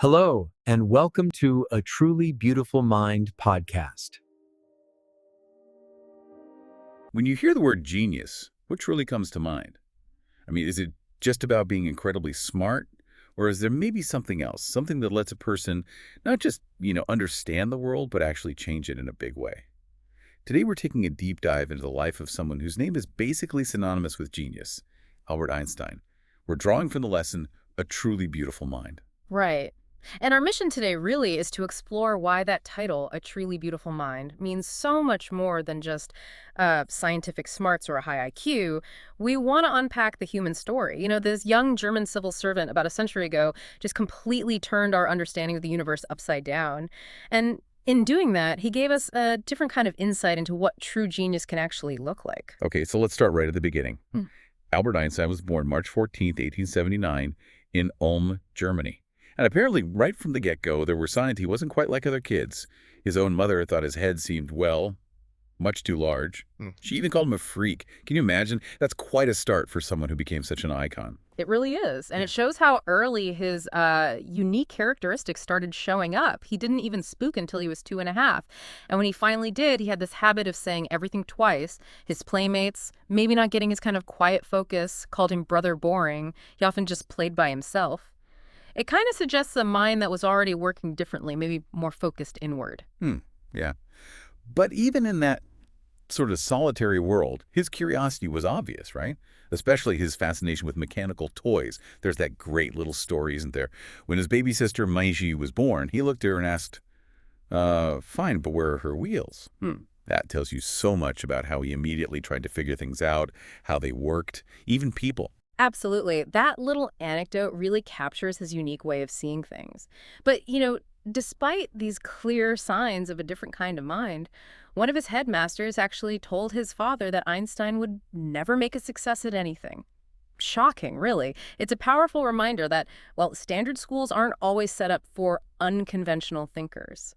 Hello, and welcome to A Truly Beautiful Mind podcast. When you hear the word genius, what truly comes to mind? I mean, is it just about being incredibly smart? Or is there maybe something else, something that lets a person not just, understand the world, but actually change it in a big way? Today, we're taking a deep dive into the life of someone whose name is basically synonymous with genius, Albert Einstein. We're drawing from the lesson, A Truly Beautiful Mind. Right. And our mission today really is to explore why that title, A Truly Beautiful Mind, means so much more than just scientific smarts or a high IQ. We want to unpack the human story. This young German civil servant about a century ago just completely turned our understanding of the universe upside down. And in doing that, he gave us a different kind of insight into what true genius can actually look like. Okay, so let's start right at the beginning. Albert Einstein was born March 14th, 1879 in Ulm, Germany. And apparently, right from the get-go, there were signs he wasn't quite like other kids. His own mother thought his head seemed, much too large. She even called him a freak. Can you imagine? That's quite a start for someone who became such an icon. It really is. And it shows how early his unique characteristics started showing up. He didn't even spook until he was 2.5. And when he finally did, he had this habit of saying everything twice. His playmates, maybe not getting his kind of quiet focus, called him Brother Boring. He often just played by himself. It kind of suggests a mind that was already working differently, maybe more focused inward. Yeah. But even in that sort of solitary world, his curiosity was obvious, right? Especially his fascination with mechanical toys. There's that great little story, isn't there? When his baby sister Marić was born, he looked at her and asked, fine, but where are her wheels? That tells you so much about how he immediately tried to figure things out, how they worked, even people. Absolutely. That little anecdote really captures his unique way of seeing things. But, despite these clear signs of a different kind of mind, one of his headmasters actually told his father that Einstein would never make a success at anything. Shocking, really. It's a powerful reminder that, standard schools aren't always set up for unconventional thinkers.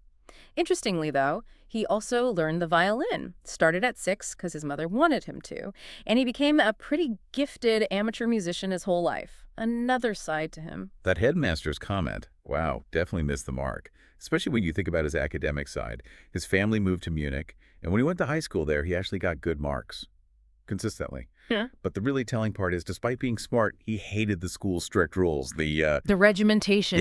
Interestingly, though, he also learned the violin, started at 6 because his mother wanted him to, and he became a pretty gifted amateur musician his whole life. Another side to him. That headmaster's comment, wow, definitely missed the mark, especially when you think about his academic side. His family moved to Munich, and when he went to high school there, he actually got good marks, consistently. Yeah. But the really telling part is, despite being smart, he hated the school's strict rules. The regimentation.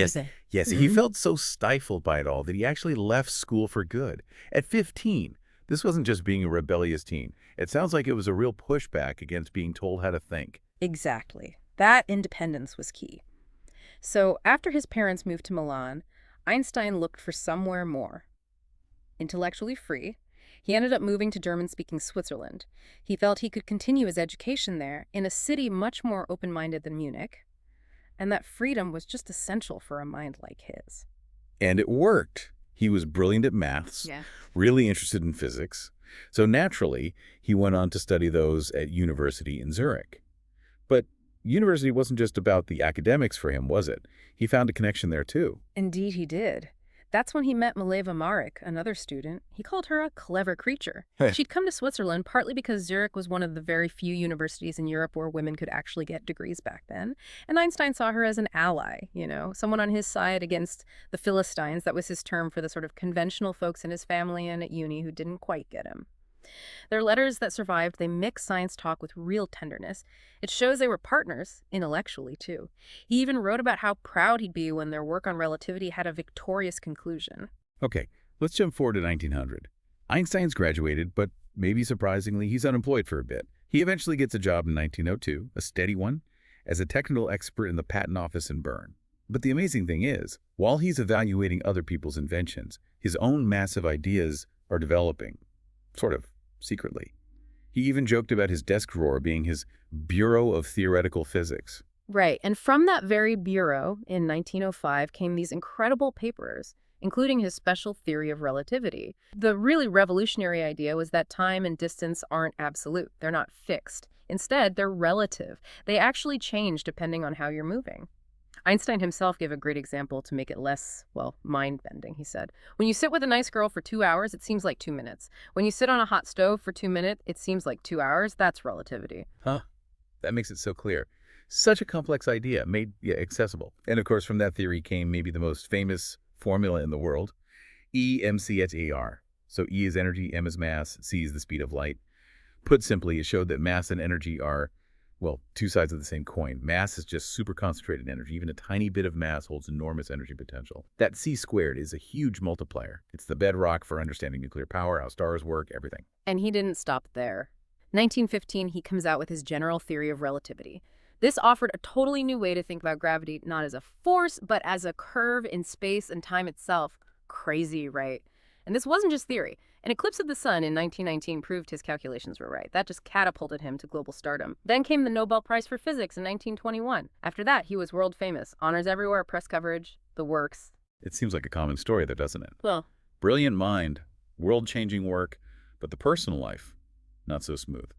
Yes, he felt so stifled by it all that he actually left school for good. At 15, this wasn't just being a rebellious teen. It sounds like it was a real pushback against being told how to think. Exactly. That independence was key. So after his parents moved to Milan, Einstein looked for somewhere more. Intellectually free, he ended up moving to German-speaking Switzerland. He felt he could continue his education there in a city much more open-minded than Munich, and that freedom was just essential for a mind like his. And it worked. He was brilliant at maths, really interested in physics. So naturally, he went on to study those at university in Zurich. But university wasn't just about the academics for him, was it? He found a connection there, too. Indeed, he did. That's when he met Mileva Marić, another student. He called her a clever creature. She'd come to Switzerland partly because Zurich was one of the very few universities in Europe where women could actually get degrees back then. And Einstein saw her as an ally, someone on his side against the Philistines. That was his term for the sort of conventional folks in his family and at uni who didn't quite get him. Their letters that survived, they mix science talk with real tenderness. It shows they were partners, intellectually, too. He even wrote about how proud he'd be when their work on relativity had a victorious conclusion. Okay, let's jump forward to 1900. Einstein's graduated, but maybe surprisingly, he's unemployed for a bit. He eventually gets a job in 1902, a steady one, as a technical expert in the patent office in Bern. But the amazing thing is, while he's evaluating other people's inventions, his own massive ideas are developing, sort of secretly. He even joked about his desk drawer being his Bureau of Theoretical Physics. Right, and from that very bureau in 1905 came these incredible papers, including his special theory of relativity. The really revolutionary idea was that time and distance aren't absolute. They're not fixed. Instead, they're relative. They actually change depending on how you're moving. Einstein himself gave a great example to make it less, mind-bending. He said, when you sit with a nice girl for 2 hours, it seems like 2 minutes. When you sit on a hot stove for 2 minutes, it seems like 2 hours. That's relativity. Huh. That makes it so clear. Such a complex idea, made accessible. And of course, from that theory came maybe the most famous formula in the world, E-mc/ar. So E is energy, M is mass, C is the speed of light. Put simply, it showed that mass and energy are, well, two sides of the same coin. Mass is just super concentrated energy. Even a tiny bit of mass holds enormous energy potential. That C squared is a huge multiplier. It's the bedrock for understanding nuclear power, how stars work, everything. And he didn't stop there. 1915, he comes out with his general theory of relativity. This offered a totally new way to think about gravity, not as a force, but as a curve in space and time itself. Crazy, right? And this wasn't just theory. An eclipse of the sun in 1919 proved his calculations were right. That just catapulted him to global stardom. Then came the Nobel Prize for Physics in 1921. After that, he was world famous. Honors everywhere, press coverage, the works. It seems like a common story, though, doesn't it? Well, Brilliant mind, world-changing work, but the personal life, not so smooth.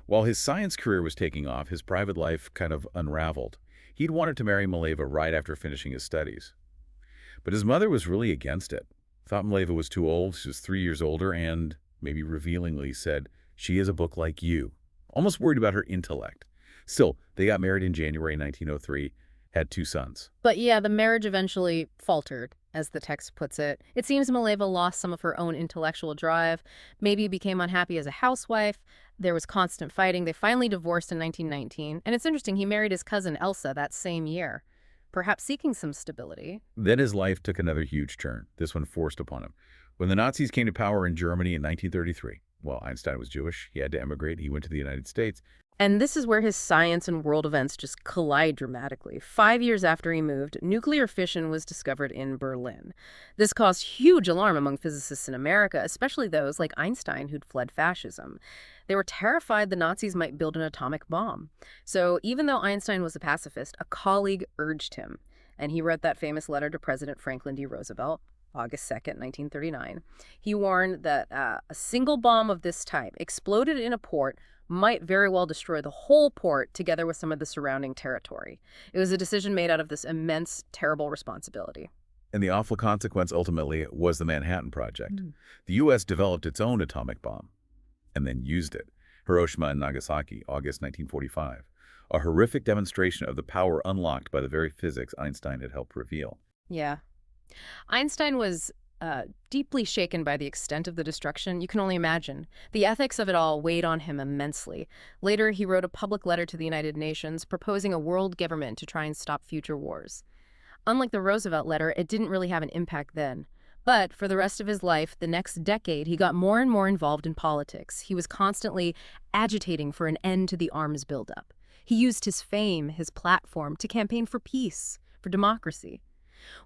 While his science career was taking off, his private life kind of unraveled. He'd wanted to marry Mileva right after finishing his studies. But his mother was really against it. Thought Mileva was too old, she was 3 years older, and, maybe revealingly, said, "She is a book like you." Almost worried about her intellect. Still, they got married in January 1903, had 2 sons. but yeah, the marriage eventually faltered, as the text puts it. It seems Mileva lost some of her own intellectual drive, maybe became unhappy as a housewife. There was constant fighting. They finally divorced in 1919. And it's interesting, he married his cousin Elsa that same year, perhaps seeking some stability. Then his life took another huge turn, this one forced upon him. When the Nazis came to power in Germany in 1933, well, Einstein was Jewish, he had to emigrate, he went to the United States. And this is where his science and world events just collide dramatically. 5 years after he moved, nuclear fission was discovered in Berlin. This caused huge alarm among physicists in America, especially those like Einstein who'd fled fascism. They were terrified the Nazis might build an atomic bomb. So even though Einstein was a pacifist, a colleague urged him. And he wrote that famous letter to President Franklin D. Roosevelt, August 2nd, 1939. He warned that a single bomb of this type exploded in a port might very well destroy the whole port together with some of the surrounding territory. It was a decision made out of this immense, terrible responsibility. And the awful consequence ultimately was the Manhattan Project. The U.S. developed its own atomic bomb and then used it. Hiroshima and Nagasaki, August 1945. A horrific demonstration of the power unlocked by the very physics Einstein had helped reveal. Yeah. Einstein was deeply shaken by the extent of the destruction. You can only imagine. The ethics of it all weighed on him immensely. Later, he wrote a public letter to the United Nations proposing a world government to try and stop future wars. Unlike the Roosevelt letter, it didn't really have an impact then. But for the rest of his life, the next decade, he got more and more involved in politics. He was constantly agitating for an end to the arms buildup. He used his fame, his platform, to campaign for peace, for democracy.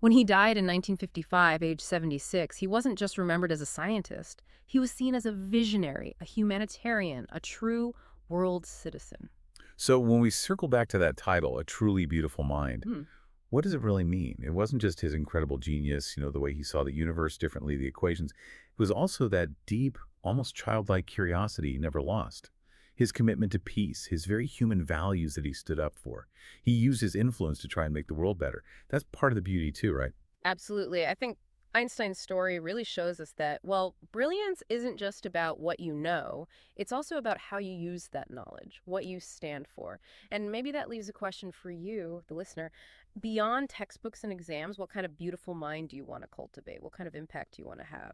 When he died in 1955, age 76, he wasn't just remembered as a scientist. He was seen as a visionary, a humanitarian, a true world citizen. So when we circle back to that title, A Truly Beautiful Mind, what does it really mean? It wasn't just his incredible genius, the way he saw the universe differently, the equations. It was also that deep, almost childlike curiosity he never lost. His commitment to peace, his very human values that he stood up for. He used his influence to try and make the world better. That's part of the beauty too, right? Absolutely. I think Einstein's story really shows us that, well, brilliance isn't just about what you know. It's also about how you use that knowledge, what you stand for. And maybe that leaves a question for you, the listener. Beyond textbooks and exams, what kind of beautiful mind do you want to cultivate? What kind of impact do you want to have?